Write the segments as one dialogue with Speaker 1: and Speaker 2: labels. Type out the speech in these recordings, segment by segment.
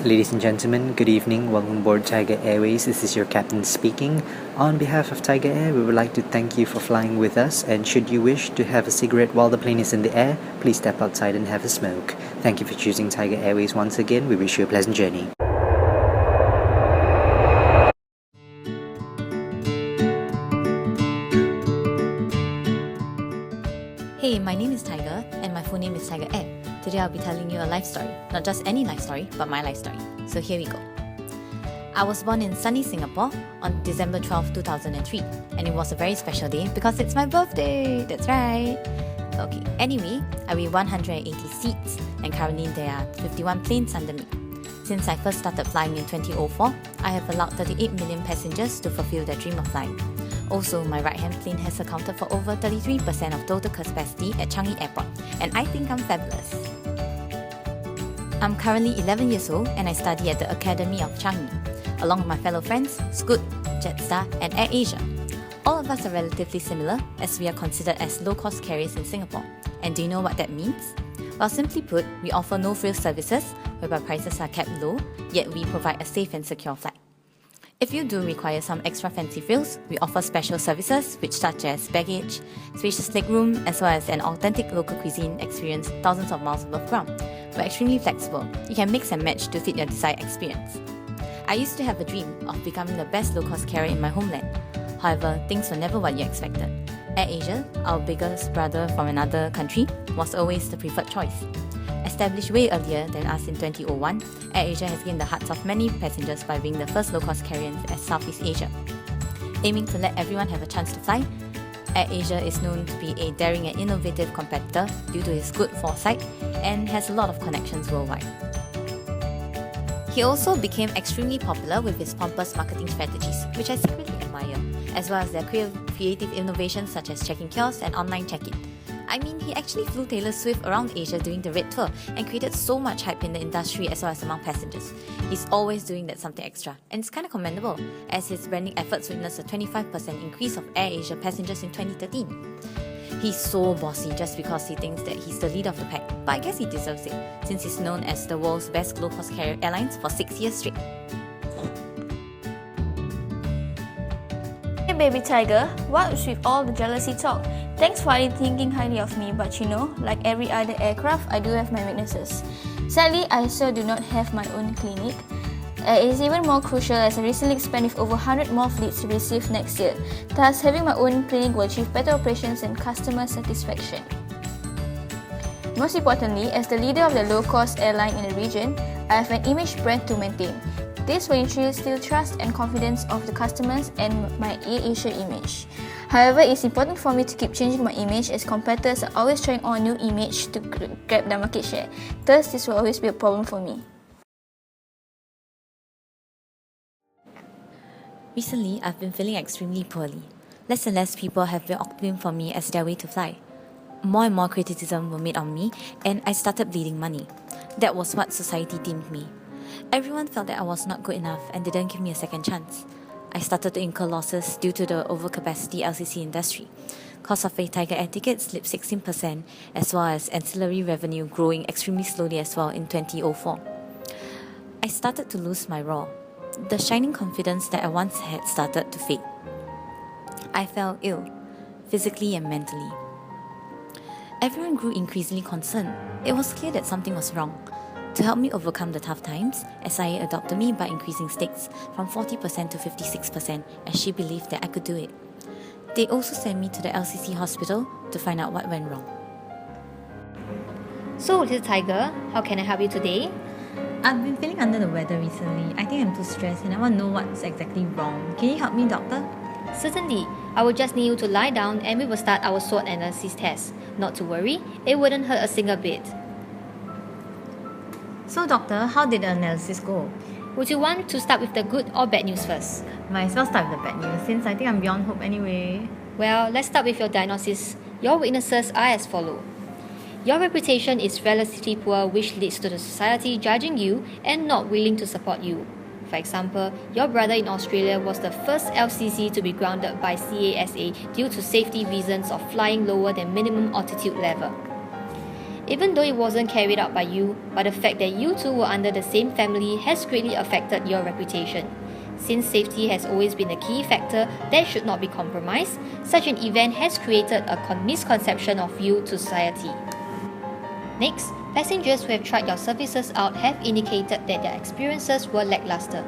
Speaker 1: Ladies and gentlemen, good evening. Welcome aboard Tiger Airways. This is your captain speaking. On behalf of Tiger Air, we would like to thank you for flying with us, and should you wish to have a cigarette while the plane is in the air, please step outside and have a smoke. Thank you for choosing Tiger Airways once again. We wish you a pleasant journey.
Speaker 2: Hey, my name is Tiger, and my full name is Tiger Air. Today I'll be telling you a life story. Not just any life story, but my life story. So here we go. I was born in sunny Singapore on December 12, 2003, and it was a very special day because it's my birthday. That's right. Okay, anyway, I weigh 180 seats, and currently there are 51 planes under me. Since I first started flying in 2004, I have allowed 38 million passengers to fulfill their dream of flying. Also, my right-hand plane has accounted for over 33% of total capacity at Changi Airport, and I think I'm fabulous. I'm currently 11 years old and I study at the Academy of Changi, along with my fellow friends, Scoot, Jetstar and AirAsia. All of us are relatively similar as we are considered as low-cost carriers in Singapore. And do you know what that means? Well, simply put, we offer no-frills services whereby prices are kept low, yet we provide a safe and secure flight. If you do require some extra fancy frills, we offer special services which such as baggage, spacious legroom, as well as an authentic local cuisine experience thousands of miles above ground. We're extremely flexible. You can mix and match to fit your desired experience. I used to have a dream of becoming the best low-cost carrier in my homeland. However, things were never what you expected. AirAsia, our biggest brother from another country, was always the preferred choice. Established way earlier than us in 2001, AirAsia has gained the hearts of many passengers by being the first low-cost carrier in Southeast Asia. Aiming to let everyone have a chance to fly, AirAsia is known to be a daring and innovative competitor due to his good foresight and has a lot of connections worldwide. He also became extremely popular with his pompous marketing strategies, which I secretly admire, as well as their creative innovations such as check-in kiosks and online check-in. I mean, he actually flew Taylor Swift around Asia during the Red Tour and created so much hype in the industry as well as among passengers. He's always doing that something extra, and it's kind of commendable, as his branding efforts witnessed a 25% increase of AirAsia passengers in 2013. He's so bossy just because he thinks that he's the leader of the pack, but I guess he deserves it, since he's known as the world's best low-cost carrier airlines for 6 years straight.
Speaker 3: Hey baby tiger, what's with all the jealousy talk? Thanks for thinking highly of me, but you know, like every other aircraft, I do have my weaknesses. Sadly, I still do not have my own clinic. It is even more crucial as I recently expand with over 100 more fleets to receive next year. Thus, having my own clinic will achieve better operations and customer satisfaction. Most importantly, as the leader of the low-cost airline in the region, I have an image brand to maintain. This will instill trust and confidence of the customers and my AirAsia image. However, it's important for me to keep changing my image as competitors are always trying on new image to grab the market share. Thus, this will always be a problem for me.
Speaker 2: Recently, I've been feeling extremely poorly. Less and less people have been opting for me as their way to fly. More and more criticism were made on me, and I started bleeding money. That was what society deemed me. Everyone felt that I was not good enough and didn't give me a second chance. I started to incur losses due to the overcapacity LCC industry. Cost of a Tiger Air ticket slipped 16%, as well as ancillary revenue growing extremely slowly as well in 2004. I started to lose my roar. The shining confidence that I once had started to fade. I fell ill, physically and mentally. Everyone grew increasingly concerned. It was clear that something was wrong. To help me overcome the tough times, SIA adopted me by increasing stakes from 40% to 56%, as she believed that I could do it. They also sent me to the LCC hospital to find out what went wrong.
Speaker 4: So, little tiger, how can I help you today?
Speaker 2: I've been feeling under the weather recently. I think I'm too stressed and I want to know what's exactly wrong. Can you help me, doctor?
Speaker 4: Certainly, I will just need you to lie down and we will start our SWOT analysis test. Not to worry, it wouldn't hurt a single bit.
Speaker 2: So doctor, how did the analysis go?
Speaker 4: Would you want to start with the good or bad news first?
Speaker 2: Might as well start with the bad news since I think I'm beyond hope anyway.
Speaker 4: Well, let's start with your diagnosis. Your weaknesses are as follows. Your reputation is relatively poor, which leads to the society judging you and not willing to support you. For example, your brother in Australia was the first LCC to be grounded by CASA due to safety reasons of flying lower than minimum altitude level. even though it wasn't carried out by you, but the fact that you two were under the same family has greatly affected your reputation. Since safety has always been a key factor that should not be compromised, such an event has created a misconception of you to society. Next, passengers who have tried your services out have indicated that their experiences were lackluster.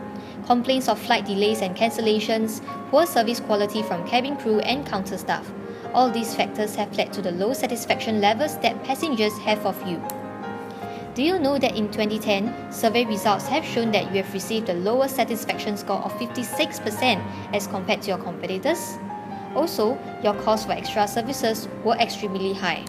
Speaker 4: Complaints of flight delays and cancellations, poor service quality from cabin crew and counter staff. All these factors have led to the low satisfaction levels that passengers have of you. Do you know that in 2010, survey results have shown that you have received a lower satisfaction score of 56% as compared to your competitors? Also, your costs for extra services were extremely high.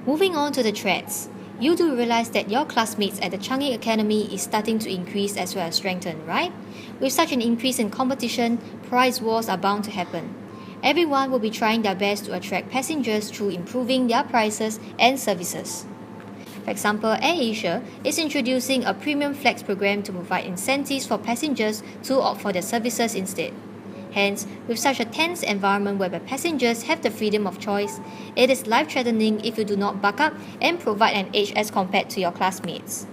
Speaker 4: Moving on to the threats. You do realize that your classmates at the Changi Academy is starting to increase as well as strengthen, right? With such an increase in competition, price wars are bound to happen. Everyone will be trying their best to attract passengers through improving their prices and services. For example, AirAsia is introducing a premium flex program to provide incentives for passengers to opt for their services instead. Hence, with such a tense environment whereby passengers have the freedom of choice, it is life-threatening if you do not buck up and provide an edge as compared to your classmates.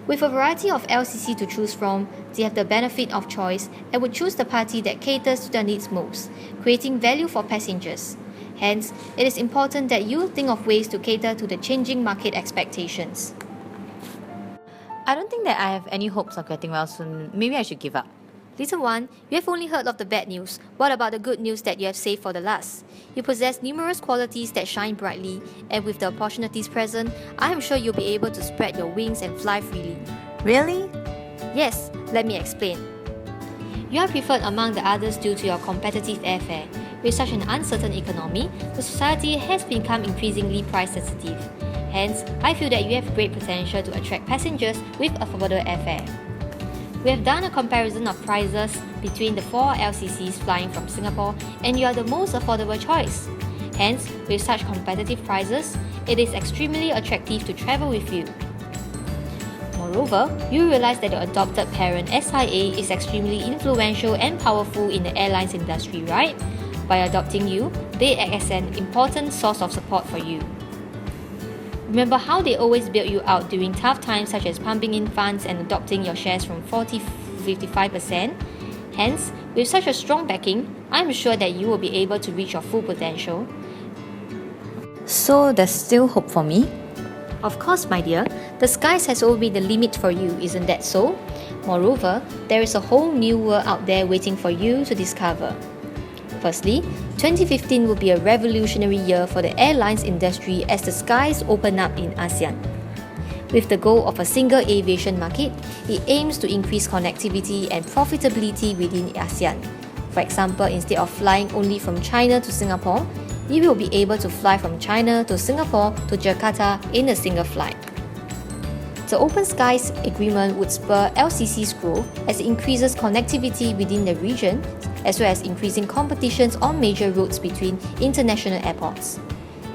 Speaker 4: With a variety of LCC to choose from, they have the benefit of choice and would choose the party that caters to their needs most, creating value for passengers. Hence, it is important that you think of ways to cater to the changing market expectations.
Speaker 2: I don't think that I have any hopes of getting well soon. Maybe I should give up.
Speaker 4: Little one, you have only heard of the bad news. What about the good news that you have saved for the last? You possess numerous qualities that shine brightly, and with the opportunities present, I am sure you'll be able to spread your wings and fly freely.
Speaker 2: Really?
Speaker 4: Yes, let me explain. You are preferred among the others due to your competitive airfare. With such an uncertain economy, the society has become increasingly price sensitive. Hence, I feel that you have great potential to attract passengers with affordable airfare. We have done a comparison of prices between the 4 LCCs flying from Singapore, and you are the most affordable choice. Hence, with such competitive prices, it is extremely attractive to travel with you. Moreover, you realize that your adopted parent SIA is extremely influential and powerful in the airlines industry, right? By adopting you, they act as an important source of support for you. Remember how they always bailed you out during tough times such as pumping in funds and adopting your shares from 40 to 55%? Hence, with such a strong backing, I'm sure that you will be able to reach your full potential.
Speaker 2: So there's still hope for me?
Speaker 4: Of course, my dear, the skies has always been the limit for you, isn't that so? Moreover, there is a whole new world out there waiting for you to discover. Firstly, 2015 will be a revolutionary year for the airlines industry as the skies open up in ASEAN. With the goal of a single aviation market, it aims to increase connectivity and profitability within ASEAN. For example, instead of flying only from China to Singapore, you will be able to fly from China to Singapore to Jakarta in a single flight. The Open Skies Agreement would spur LCC's growth as it increases connectivity within the region, as well as increasing competitions on major routes between international airports.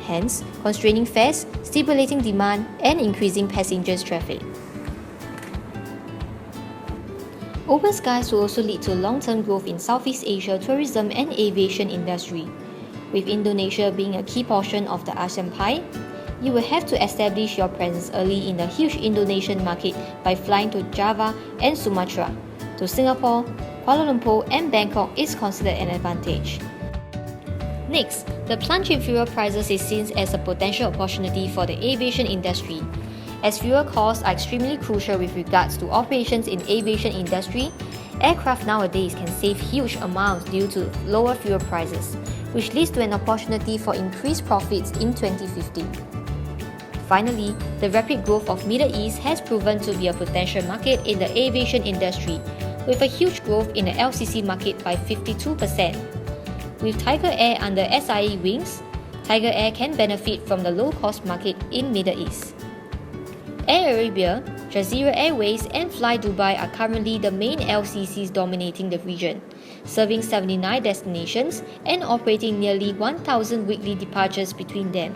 Speaker 4: Hence, constraining fares, stimulating demand, and increasing passengers' traffic. Open skies will also lead to long-term growth in Southeast Asia tourism and aviation industry. With Indonesia being a key portion of the ASEAN pie, you will have to establish your presence early in the huge Indonesian market by flying to Java and Sumatra. To Singapore, Kuala Lumpur and Bangkok is considered an advantage. Next, the plunge in fuel prices is seen as a potential opportunity for the aviation industry. As fuel costs are extremely crucial with regards to operations in aviation industry, aircraft nowadays can save huge amounts due to lower fuel prices, which leads to an opportunity for increased profits in 2015. Finally, the rapid growth of Middle East has proven to be a potential market in the aviation industry, with a huge growth in the LCC market by 52%. With Tiger Air under SIA wings, Tiger Air can benefit from the low-cost market in Middle East. Air Arabia, Jazeera Airways and Fly Dubai are currently the main LCCs dominating the region, serving 79 destinations and operating nearly 1,000 weekly departures between them.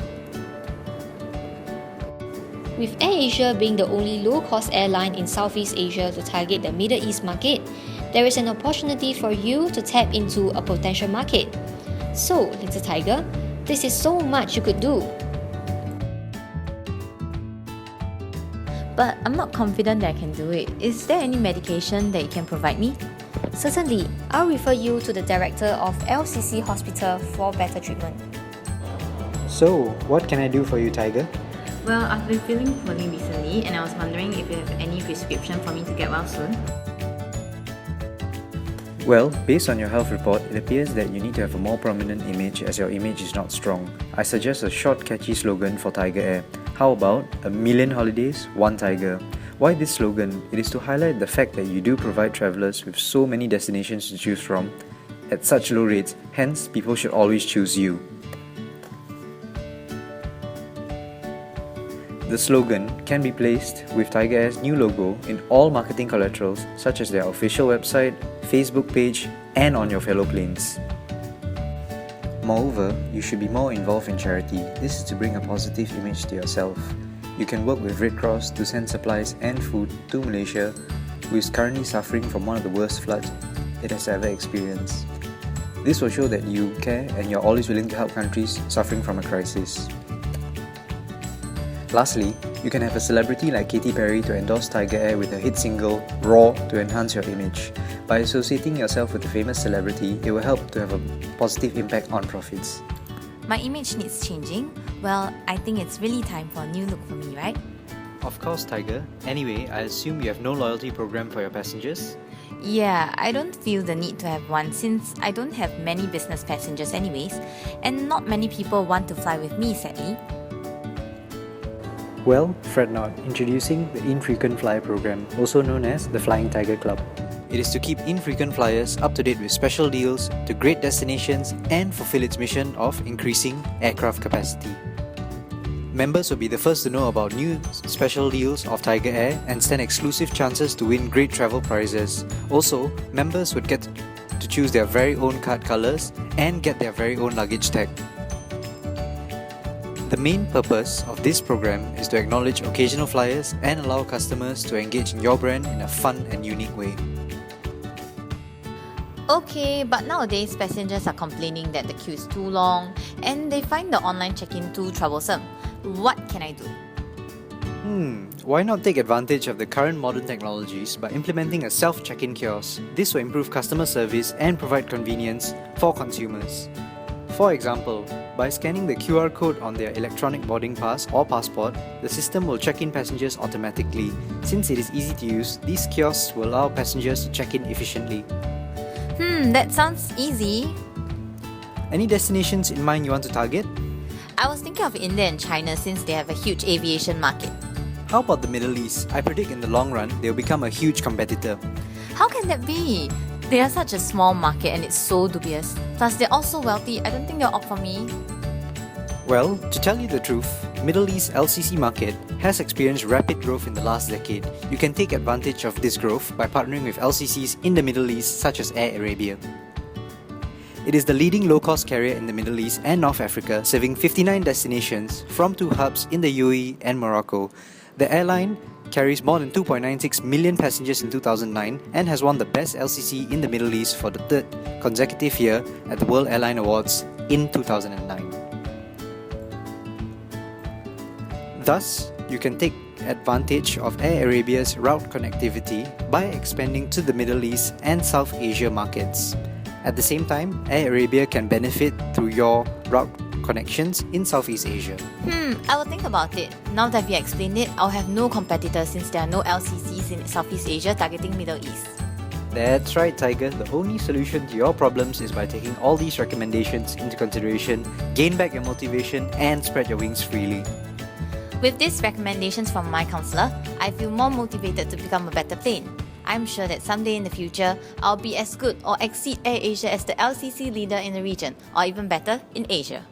Speaker 4: With AirAsia being the only low-cost airline in Southeast Asia to target the Middle East market, there is an opportunity for you to tap into a potential market. So, Little Tiger, this is so much you could do.
Speaker 2: but I'm not confident that I can do it. Is there any medication that you can provide me?
Speaker 4: Certainly, I'll refer you to the director of LCC Hospital for better treatment.
Speaker 1: So, what can I do for you, Tiger?
Speaker 2: Well, I've been feeling poorly recently and I was wondering if you have any prescription for me to get well soon.
Speaker 1: Well, based on your health report, it appears that you need to have a more prominent image as your image is not strong. I suggest a short, catchy slogan for Tiger Air. How about a million holidays, one Tiger? Why this slogan? It is to highlight the fact that you do provide travellers with so many destinations to choose from at such low rates, hence people should always choose you. The slogan can be placed with Tiger Air's new logo in all marketing collaterals such as their official website, Facebook page, and on your fellow planes. Moreover, you should be more involved in charity. This is to bring a positive image to yourself. You can work with Red Cross to send supplies and food to Malaysia, who is currently suffering from one of the worst floods it has ever experienced. This will show that you care and you're always willing to help countries suffering from a crisis. Lastly, you can have a celebrity like Katy Perry to endorse Tiger Air with her hit single, Raw, to enhance your image. By associating yourself with a famous celebrity, it will help to have a positive impact on profits.
Speaker 2: My image needs changing. Well, I think it's really time for a new look for me, right?
Speaker 1: Of course, Tiger. Anyway, I assume you have no loyalty program for your passengers?
Speaker 2: Yeah, I don't feel the need to have one since I don't have many business passengers anyways, and not many people want to fly with me, sadly.
Speaker 1: Well, fret not. Introducing the Infrequent Flyer program, also known as the Flying Tiger Club. It is to keep infrequent flyers up to date with special deals to great destinations and fulfill its mission of increasing aircraft capacity. Members will be the first to know about new special deals of Tiger Air and stand exclusive chances to win great travel prizes. Also, members would get to choose their very own card colours and get their very own luggage tag. The main purpose of this program is to acknowledge occasional flyers and allow customers to engage in your brand in a fun and unique way.
Speaker 2: Okay, but nowadays passengers are complaining that the queue is too long and they find the online check-in too troublesome. What can I do?
Speaker 1: Why not take advantage of the current modern technologies by implementing a self-check-in kiosk? This will improve customer service and provide convenience for consumers. For example, by scanning the QR code on their electronic boarding pass or passport, the system will check in passengers automatically. Since it is easy to use, these kiosks will allow passengers to check in efficiently.
Speaker 2: That sounds easy.
Speaker 1: Any destinations in mind you want to target?
Speaker 2: I was thinking of India and China since they have a huge aviation market.
Speaker 1: How about the Middle East? I predict in the long run, they'll become a huge competitor.
Speaker 2: How can that be? They are such a small market and it's so dubious. Plus, they're all so wealthy, I don't think they'll opt for me.
Speaker 1: Well, to tell you the truth, Middle East LCC market has experienced rapid growth in the last decade. You can take advantage of this growth by partnering with LCCs in the Middle East such as Air Arabia. It is the leading low-cost carrier in the Middle East and North Africa, serving 59 destinations from 2 hubs in the UAE and Morocco. The airline carries more than 2.96 million passengers in 2009 and has won the Best LCC in the Middle East for the 3rd consecutive year at the World Airline Awards in 2009. Thus, you can take advantage of Air Arabia's route connectivity by expanding to the Middle East and South Asia markets. At the same time, Air Arabia can benefit through your route connections in Southeast Asia.
Speaker 2: I will think about it. Now that you explained it, I'll have no competitors since there are no LCCs in Southeast Asia targeting Middle East.
Speaker 1: That's right, Tiger. The only solution to your problems is by taking all these recommendations into consideration, gain back your motivation, and spread your wings freely.
Speaker 2: With these recommendations from my counsellor, I feel more motivated to become a better plane. I'm sure that someday in the future, I'll be as good or exceed AirAsia as the LCC leader in the region, or even better, in Asia.